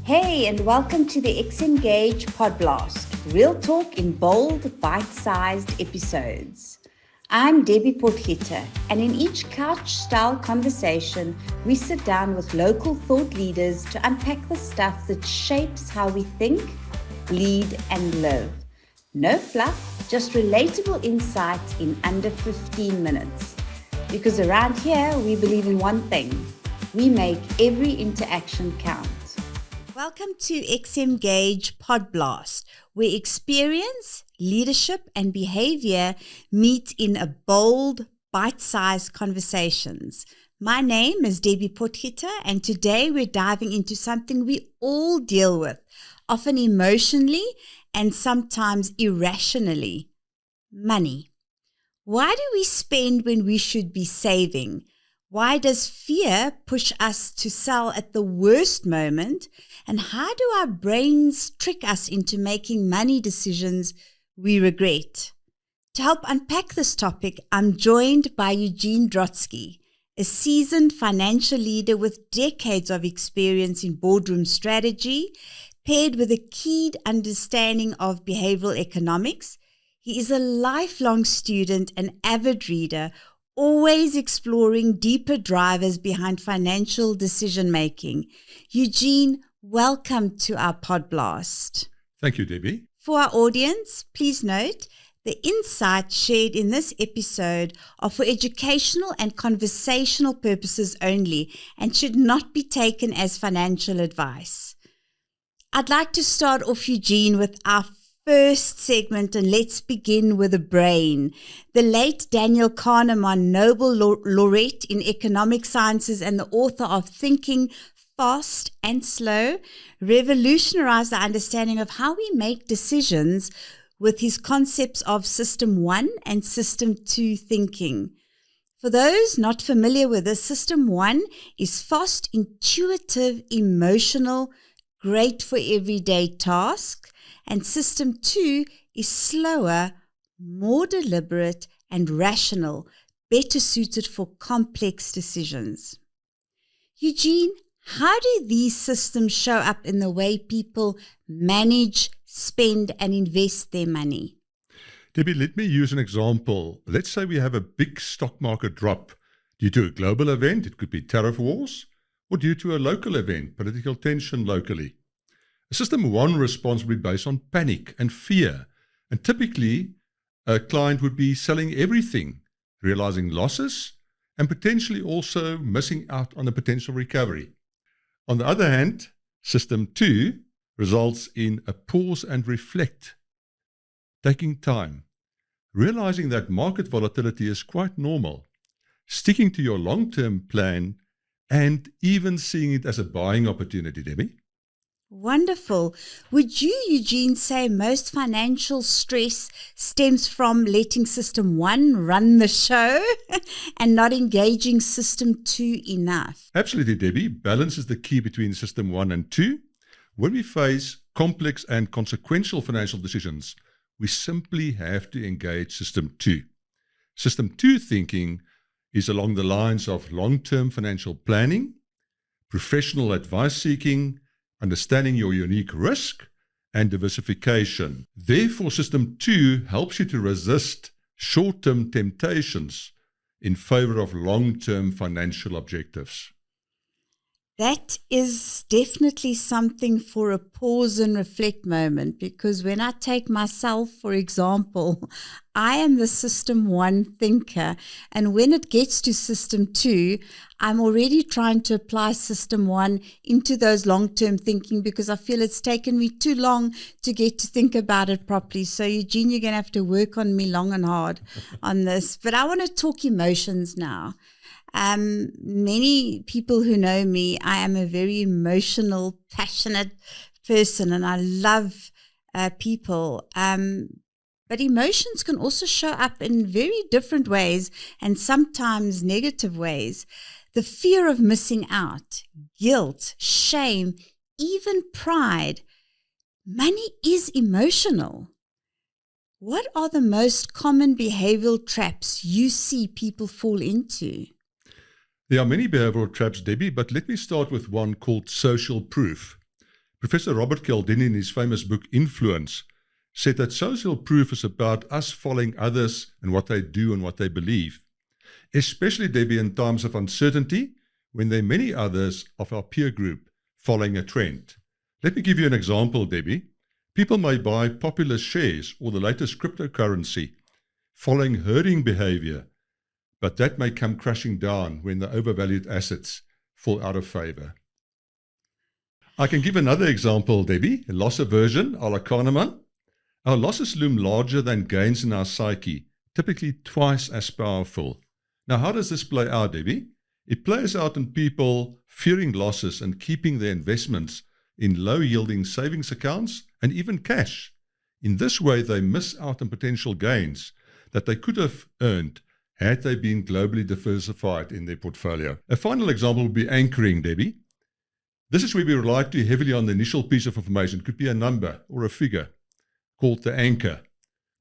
Hey, and welcome to the X-Engage PodBLAST, real talk in bold, bite-sized episodes. I'm Debbie Potgieter, and in each couch-style conversation, we sit down with local thought leaders to unpack the stuff that shapes how we think, lead, and live. No fluff, just relatable insights in under 15 minutes. Because around here, we believe in one thing: we make every interaction count. Welcome to X-Engage PodBLAST, where experience, leadership, and behavior meet in a bold, bite-sized conversations. My name is Debbie Potgieter, and today we're diving into something we all deal with, often emotionally and sometimes irrationally: money. Why do we spend when we should be saving? Why does fear push us to sell at the worst moment? And how do our brains trick us into making money decisions we regret? To help unpack this topic, I'm joined by Eugene Drotskie, a seasoned financial leader with decades of experience in boardroom strategy, paired with a keen understanding of behavioral economics. He is a lifelong student and avid reader, always exploring deeper drivers behind financial decision-making. Eugene, welcome to our PodBLAST. Thank you, Debbie. For our audience, please note, the insights shared in this episode are for educational and conversational purposes only and should not be taken as financial advice. I'd like to start off, Eugene, with our first segment, and let's begin with the brain. The late Daniel Kahneman, Nobel laureate in economic sciences and the author of Thinking Fast and Slow, revolutionized the understanding of how we make decisions with his concepts of System 1 and System 2 thinking. For those not familiar with this, System 1 is fast, intuitive, emotional, great for everyday tasks, and System 2 is slower, more deliberate, and rational, better suited for complex decisions. Eugene, how do these systems show up in the way people manage, spend, and invest their money? Debbie, let me use an example. Let's say we have a big stock market drop due to a global event. It could be tariff wars, or due to a local event, political tension locally. System 1 response would be based on panic and fear, and typically a client would be selling everything, realizing losses, and potentially also missing out on a potential recovery. On the other hand, System 2 results in a pause and reflect, taking time, realizing that market volatility is quite normal, sticking to your long-term plan, and even seeing it as a buying opportunity, Debbie. Wonderful. Would you, Eugene, say most financial stress stems from letting System 1 run the show and not engaging System 2 enough? Absolutely, Debbie. Balance is the key between System 1 and 2. When we face complex and consequential financial decisions, we simply have to engage System 2. System 2 thinking is along the lines of long-term financial planning, professional advice seeking, understanding your unique risk, and diversification. Therefore, System 2 helps you to resist short-term temptations in favor of long-term financial objectives. That is definitely something for a pause and reflect moment, because when I take myself, for example, I am the System 1 thinker, and when it gets to System 2, I'm already trying to apply System 1 into those long-term thinking because I feel it's taken me too long to get to think about it properly. So, Eugene, you're going to have to work on me long and hard on this. But I want to talk emotions now. Many people who know me, I am a very emotional, passionate person, and I love people. But emotions can also show up in very different ways and sometimes negative ways. The fear of missing out, guilt, shame, even pride. Money is emotional. What are the most common behavioral traps you see people fall into? There are many behavioral traps, Debbie, but let me start with one called social proof. Professor Robert Cialdini, in his famous book Influence, said that social proof is about us following others and what they do and what they believe, especially, Debbie, in times of uncertainty when there are many others of our peer group following a trend. Let me give you an example, Debbie. People may buy popular shares or the latest cryptocurrency following herding behavior, but that may come crashing down when the overvalued assets fall out of favor. I can give another example, Debbie. Loss aversion, a la Kahneman. Our losses loom larger than gains in our psyche, typically twice as powerful. Now, how does this play out, Debbie? It plays out in people fearing losses and keeping their investments in low-yielding savings accounts and even cash. In this way, they miss out on potential gains that they could have earned had they been globally diversified in their portfolio. A final example would be anchoring, Debbie. This is where we rely too heavily on the initial piece of information. It could be a number or a figure called the anchor.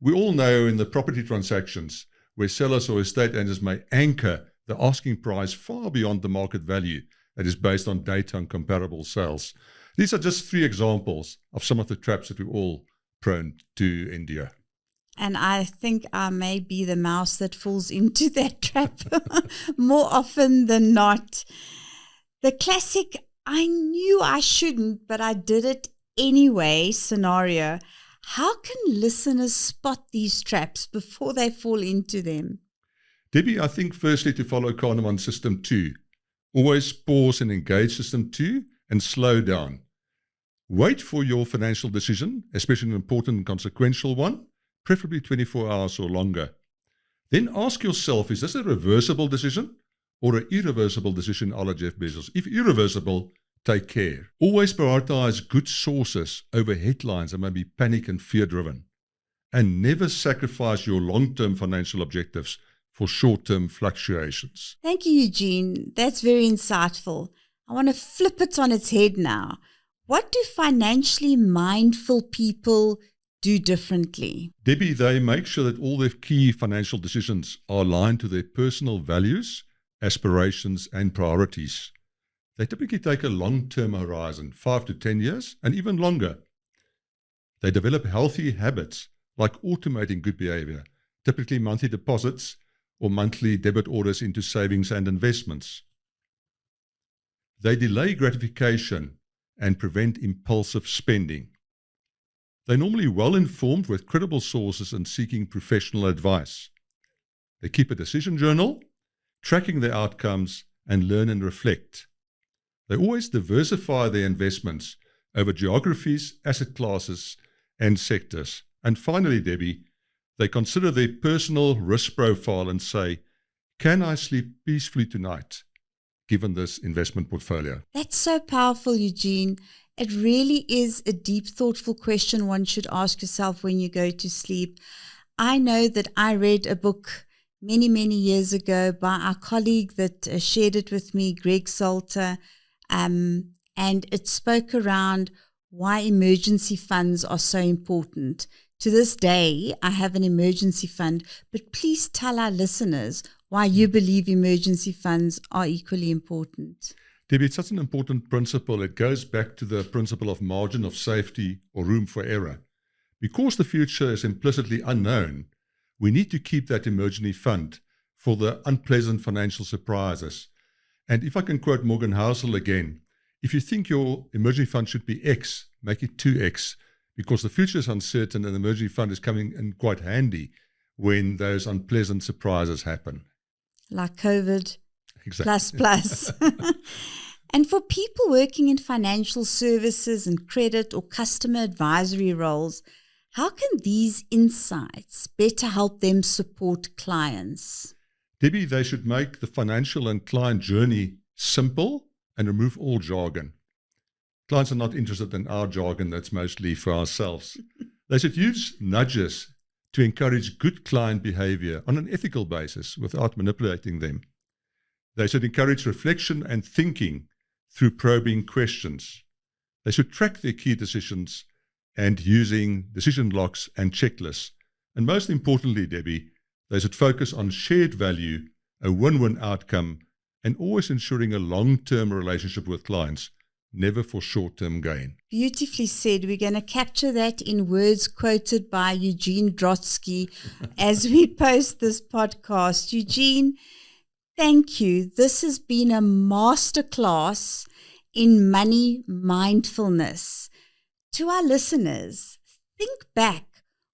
We all know in the property transactions where sellers or estate agents may anchor the asking price far beyond the market value that is based on data and comparable sales. These are just 3 examples of some of the traps that we're all prone to endure. And I think I may be the mouse that falls into that trap more often than not. The classic, I knew I shouldn't, but I did it anyway scenario. How can listeners spot these traps before they fall into them? Debbie, I think firstly to follow Kahneman System 2. Always pause and engage System 2 and slow down. Wait for your financial decision, especially an important and consequential one, preferably 24 hours or longer. Then ask yourself, is this a reversible decision or an irreversible decision a la Jeff Bezos? If irreversible, take care. Always prioritize good sources over headlines that may be panic and fear-driven. And never sacrifice your long-term financial objectives for short-term fluctuations. Thank you, Eugene. That's very insightful. I want to flip it on its head now. What do financially mindful people do differently? Debbie, they make sure that all their key financial decisions are aligned to their personal values, aspirations, and priorities. They typically take a long-term horizon, 5 to 10 years, and even longer. They develop healthy habits like automating good behavior, typically monthly deposits or monthly debit orders into savings and investments. They delay gratification and prevent impulsive spending. They're normally well-informed with credible sources and seeking professional advice. They keep a decision journal, tracking their outcomes, and learn and reflect. They always diversify their investments over geographies, asset classes, and sectors. And finally, Debbie, they consider their personal risk profile and say, can I sleep peacefully tonight, given this investment portfolio? That's so powerful, Eugene. It really is a deep, thoughtful question one should ask yourself when you go to sleep. I know that I read a book many, many years ago by our colleague that shared it with me, Greg Salter, and it spoke around why emergency funds are so important. To this day, I have an emergency fund, but please tell our listeners why you believe emergency funds are equally important. Debbie, it's such an important principle. It goes back to the principle of margin of safety or room for error. Because the future is implicitly unknown, we need to keep that emergency fund for the unpleasant financial surprises. And if I can quote Morgan Housel again, if you think your emergency fund should be X, make it 2X, because the future is uncertain and the emergency fund is coming in quite handy when those unpleasant surprises happen. Like COVID, Exactly. plus. And for people working in financial services and credit or customer advisory roles, how can these insights better help them support clients? Debbie, they should make the financial and client journey simple and remove all jargon. Clients are not interested in our jargon, that's mostly for ourselves. They should use nudges to encourage good client behavior on an ethical basis without manipulating them. They should encourage reflection and thinking through probing questions. They should track their key decisions and using decision locks and checklists. And most importantly, Debbie, they should focus on shared value, a win-win outcome, and always ensuring a long-term relationship with clients, never for short-term gain. Beautifully said. We're going to capture that in words quoted by Eugene Drotskie as we post this podcast. Eugene, thank you. This has been a masterclass in money mindfulness. To our listeners, think back.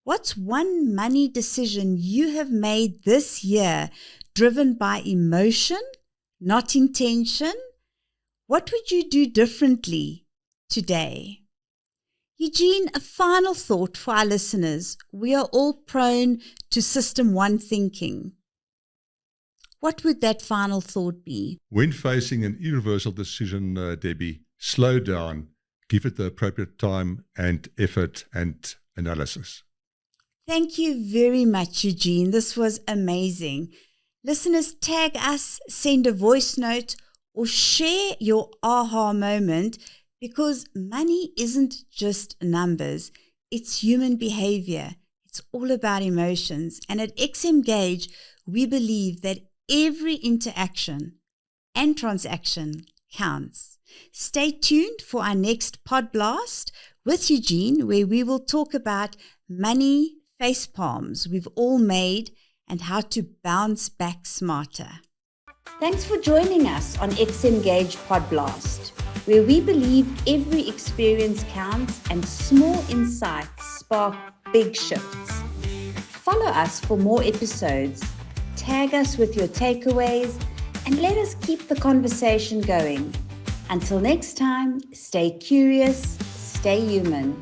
What's one money decision you have made this year driven by emotion, not intention? What would you do differently today? Eugene, a final thought for our listeners. We are all prone to system one thinking. What would that final thought be? When facing an irreversible decision, Debbie, slow down, give it the appropriate time and effort and analysis. Thank you very much, Eugene. This was amazing. Listeners, tag us, send a voice note, or share your aha moment, because money isn't just numbers, it's human behavior. It's all about emotions. And at XM Gauge, we believe that every interaction and transaction counts. Stay tuned for our next PodBLAST with Eugene, where we will talk about money face palms we've all made and how to bounce back smarter. Thanks for joining us on XM Gauge PodBLAST, where we believe every experience counts and small insights spark big shifts. Follow us for more episodes, tag us with your takeaways, and let us keep the conversation going. Until next time, stay curious, stay human.